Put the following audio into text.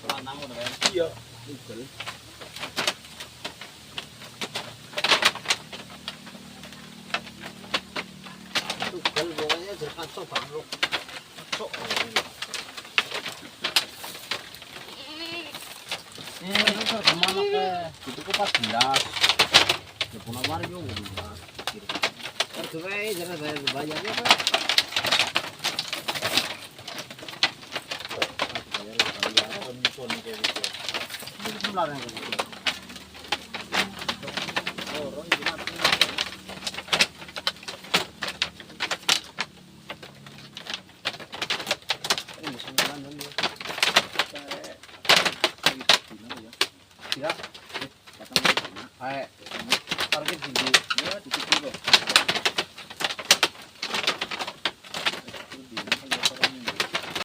Lanang ngono kae. Iya. Tugel. Tugel pokoknya jerkan sok banget. Sok. Kemana ke? Itu kok pas belas. Ya punya mari yo belas. Terus jangan bayarnya Pak. Ya, parkir di